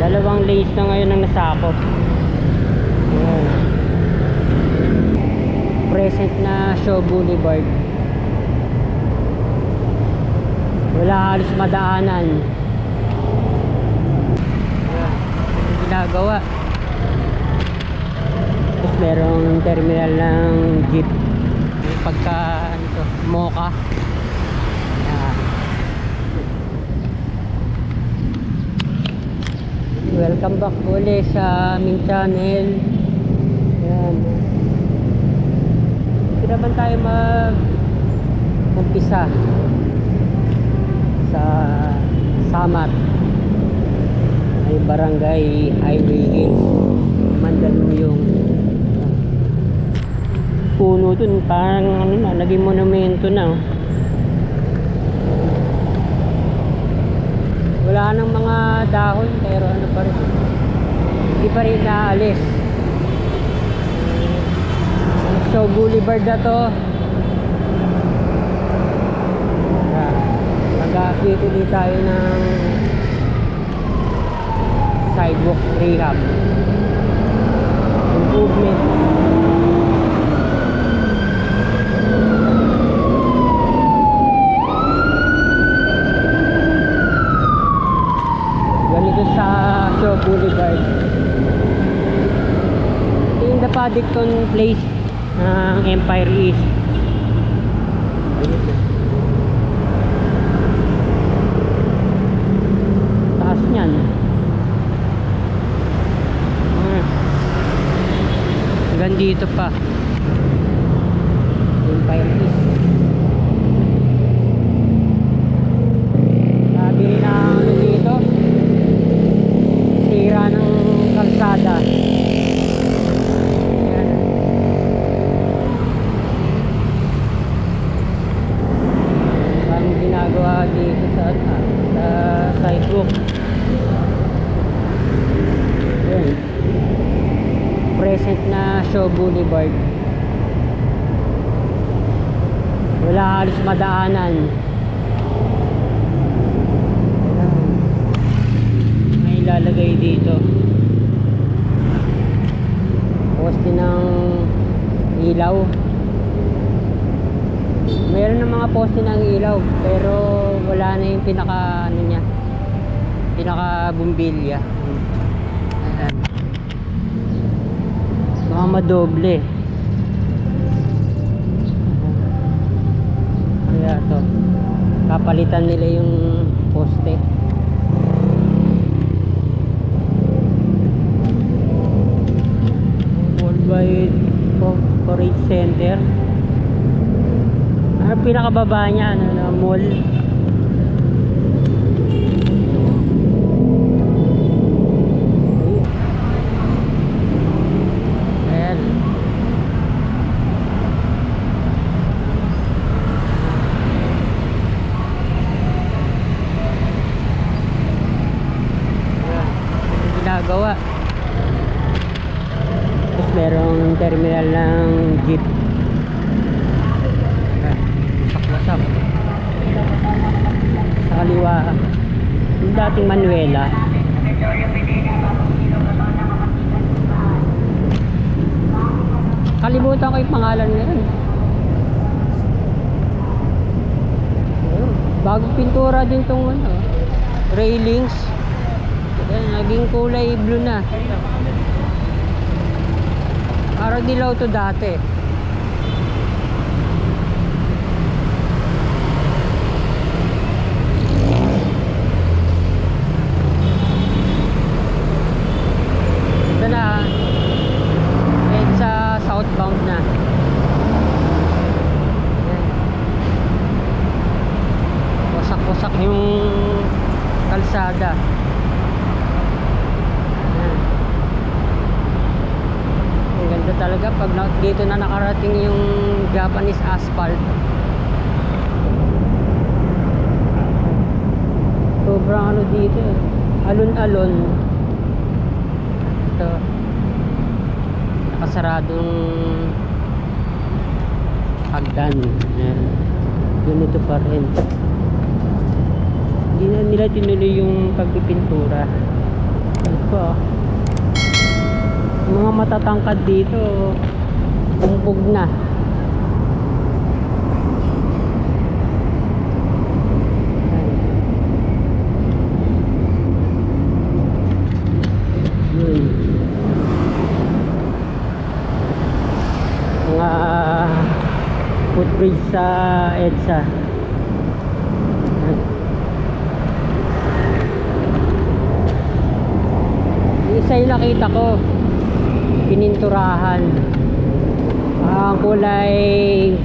Dalawang lanes na ngayon ang nasakop. Ayan. Present na Shaw Boulevard. Wala halos madaanan. Ayan. Ginagawa. Tapos merong terminal ng jeep. Pagka ano to, Mocha. Ayan. Welcome back ulit sa aming channel. Ayan. Hindi naman tayo mag-umpisa sa Samar, ay Barangay Highway Hills, Mandaluyong. Puno dun, parang ano na, naging monumento na. Wala nang mga dahon, pero ano pa rin, hindi pa rin naalis. So Boulevard na to. Nag-activity tayo ng sidewalk rehab improvement. Ganito sa Shaw Boulevard. Ito yung the Paddington Place ng Empire East. Taas niyan. Hanggang dito pa. Empire East. Sabi rin na ano dito, sira ng kalsada. Ginagawa dito sa sidewalk. Ayan. Present na Shaw Boulevard. Wala halos madaanan. May ilalagay dito poste ng ilaw. Meron ng mga poste ng ilaw, pero wala na yung pinaka ano niya, pinaka bumbilya. Ayan. Mga madoble. Kaya to, kapalitan nila yung poste. Worldwide Corporate Center. Ang pinakababa niya, ano, na mall. Ayan. Ayan. Ginagawa. Tapos merong terminal ng jeep. Sa kaliwa yung dating Manuela. Kalimutan ko yung pangalan ngayon. Bagong pintura din tong ano, railings. Ayan, naging kulay blue na. Parang dilaw to dati. Southbound na. Wasak-wasak yung kalsada. Ang ganda talaga pag dito na nakarating yung Japanese asphalt. Sobrang ano dito, alon-alon. Ito, nakasaradong hagdan. Ayan. Ganito pa rin. Hindi na nila tinuloy yung pagpipintura. ko. Mga matatangkad dito, bumbog na. Yun. Mga footbridge sa EDSA. Isa yung nakita ko, pininturahan, ang kulay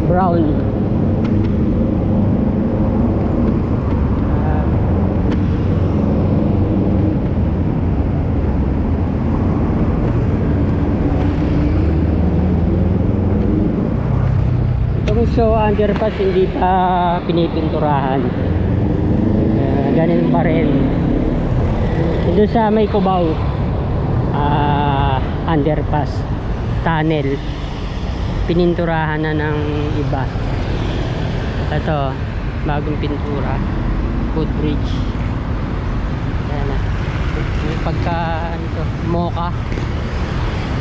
brown. Itong show underpass hindi pa pinipinturahan, ganun pa rin. Doon sa may Cubao, underpass, tunnel, pininturahan na ng iba. Ito, bagong pintura, footbridge. Ayan na. Yung pagka, ano to, mocha.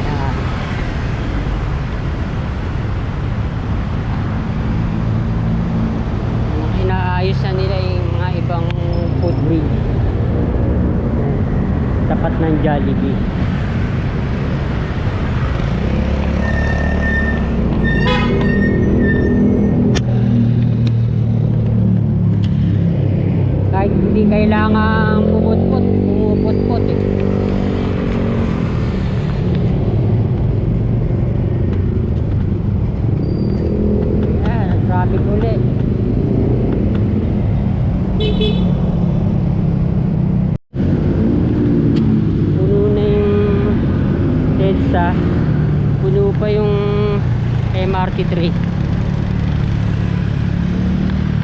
Ayan. Inaayos na nila yung mga ibang footbridge. Tapat ng Jollibee. Kahit hindi kailangan pumupot eh. Ayan, traffic ulit. Puno pa yung MRT3.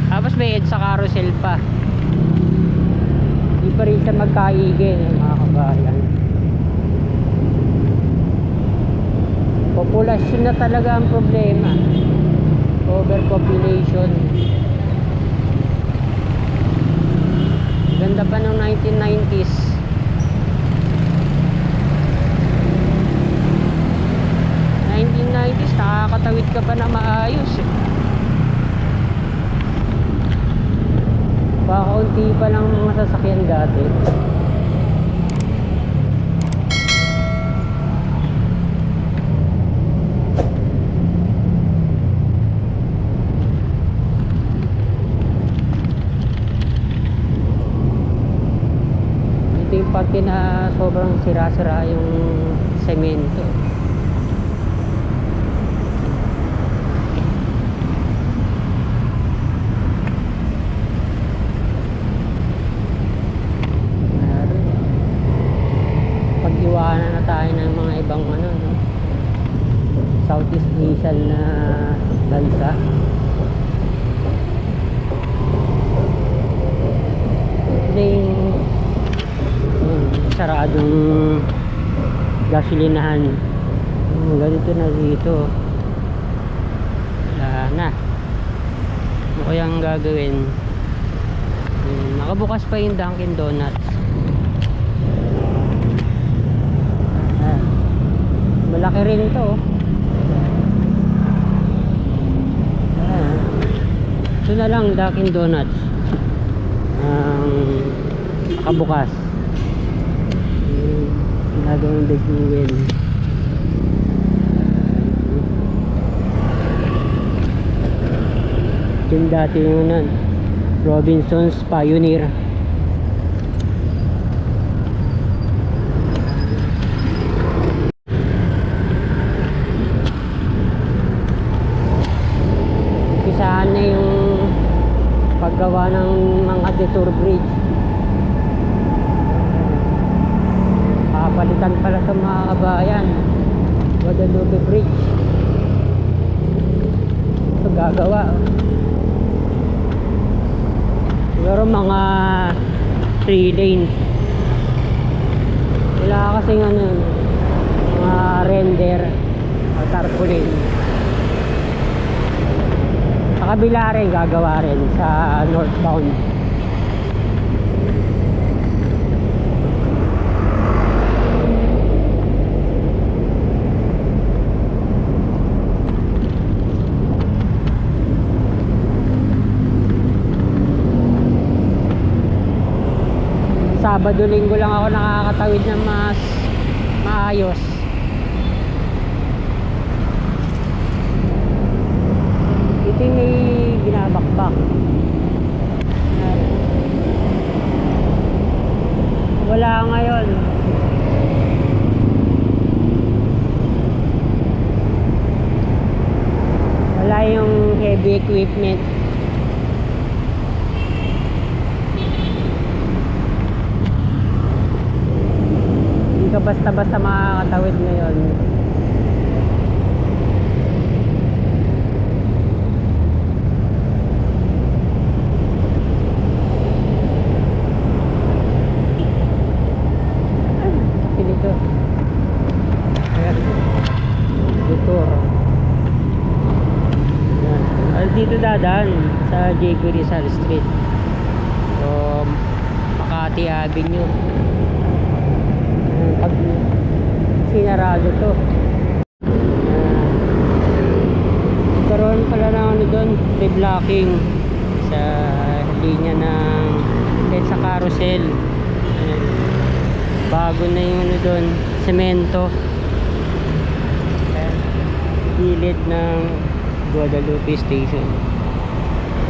Tapos may EDSA carousel pa. Di pa rin siya magkaigin mga kabayan. Populasyon na talaga ang problema. Overpopulation. Ganda pa ng 1990s. 1990s, nakakatawid ka pa na maayos eh. Kaunti pa lang mga sasakyan dati. Ito yung parte na sobrang sira-sira yung semento. Pag-iwanan na tayo ng mga ibang ano, no? Southeast Asian na bansa. Ito yung saradong gasolinahan. Ganito na dito. Wala na. Ano kayang gagawin? Nakabukas pa yung Dunkin Donuts. Malaki rin ito. Ito na lang, Dunkin Donuts nakabukas. Nagawang deguin. Yung dati yung nun, Robinson's Pioneer. Umpisahan na yung paggawa ng mga detour bridge. Papalitan pala sa mga kabayan, Guadalupe Bridge. Ito gagawa. Siguro mga 3 lanes. Wala kasing ano, mga render o tarpaulin. Sa kabila rin gagawa rin sa northbound. Sabado, Linggo lang ako nakakatawid ng mas maayos. Ito yung may binabakbak. Ayan. Wala ngayon. Wala yung heavy equipment. Hindi ka basta-basta makakatawid ngayon. Pinito. Ayan. Motor. Dito dadaan sa J. Rizal Street, so Makati Avenue. Pag sinarado to, karoon pala na ano doon, reblocking sa linya ng sa carousel. Ayan. Bago na yung ano doon, semento. Ayan. Gilid ng Guadalupe Station.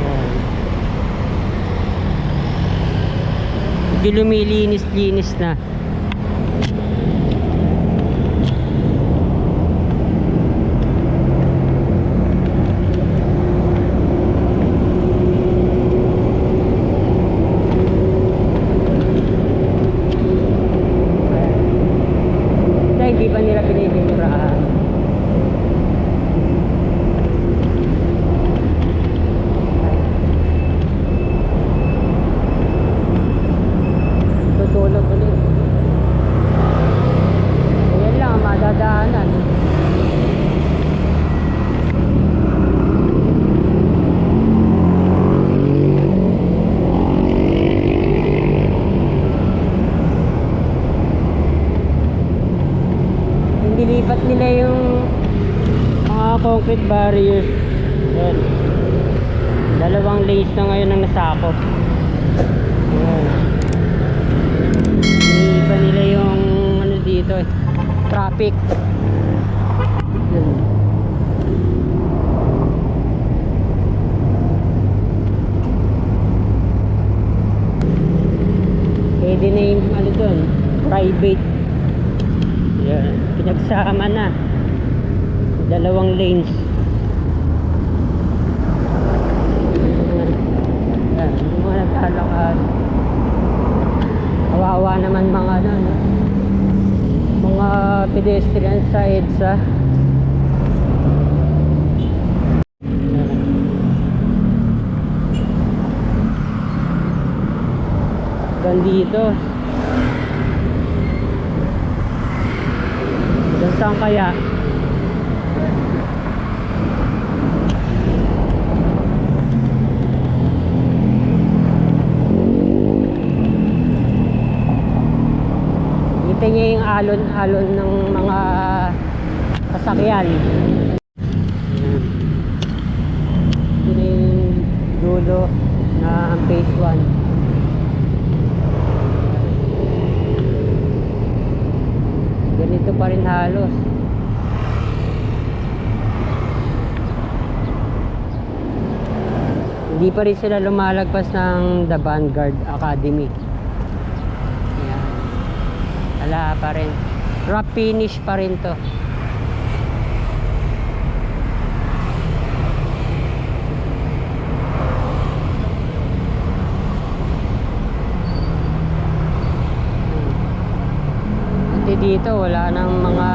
Ayan. Medyo lumilinis-linis na. Ayan. Hindi pa nila pinipinturahan. Tutulog ulit. Ayan lang ang madadaanan. Nilipat nila yung mga concrete barriers. Ayan. 2 lanes na ngayon ang nasakop. Ayan. Nilipat nila yung ano dito, traffic. Ayan. Pwede na yung ano dun, private. Ayan. Pinagsama na 2 lanes. Ayan, yung mga naglalakad, kawawa naman mga ano, no? Mga pedestrian sa EDSA. Ayan. Gandito saan kaya? Kita niya yung alon-alon ng mga sasakyan. Ito na yung dulo na phase 1. Ganito pa rin halos. Hindi pa rin sila lumalagpas ng The Vanguard Academy. Ayan. Wala pa rin. Rough finish pa rin to. Dito wala nang mga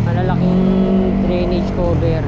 malalaking drainage cover.